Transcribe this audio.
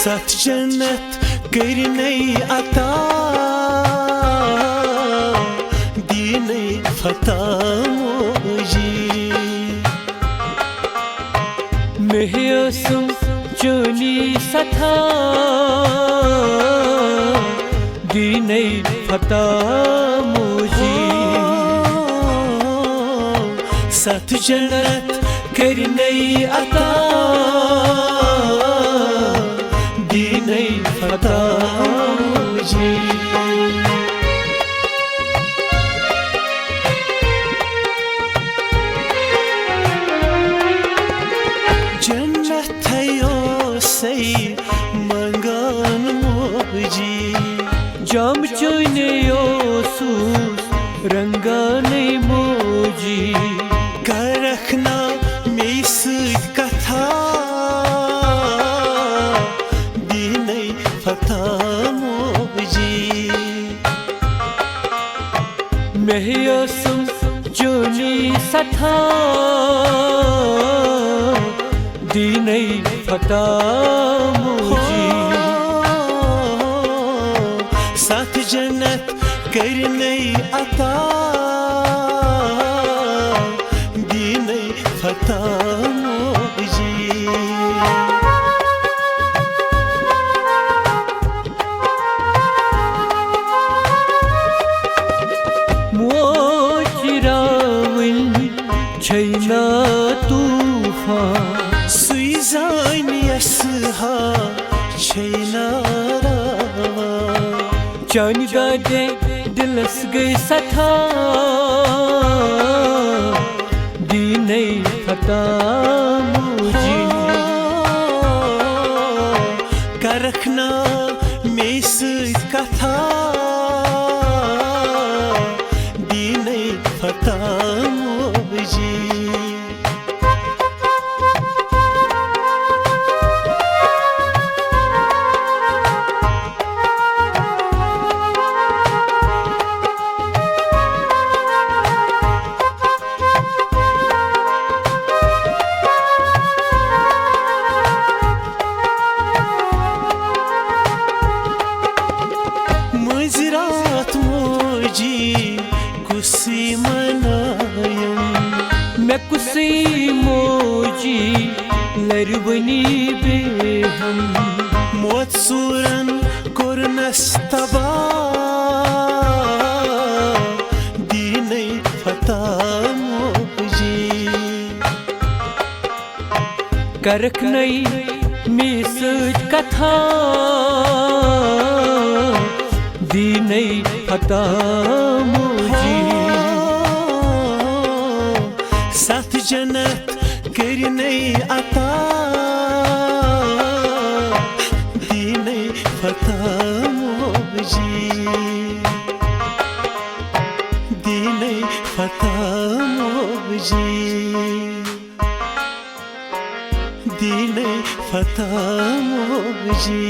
सत जन्नत करने अता दीने फता मोजी मेहसुम चोनी सथा दीने फता मोजी सत जन्नत करने अता दीने फता मोजी जन्नत थयो सही मंगान मोजी जाम चोने सूस रंगाने मोजी कर रखना मेरी सूद कथा दीने फता मोजी मेहसुम चोनी सथा दीने फता मोजी सत जन्नत करने अता दीने फता मोजी मोचिरावन छैना तूफान सुइजान यसहा छैना रावा चांद दादे दिलस गई सथा दीने फता मोजी कर रखना मेरी सूद कथा दीने फता मोजी मुजरात मोजी कुसी मनायम मैं कुसी मोजी लरवनी बेहम मोत सूरन कुरनस तबा दीने फता मोजी करक नई मिस कथा दीने फता मोजी सत जन्नत करने अता दीने फता मोजी दीने फता मोजी दीने फता मोजी।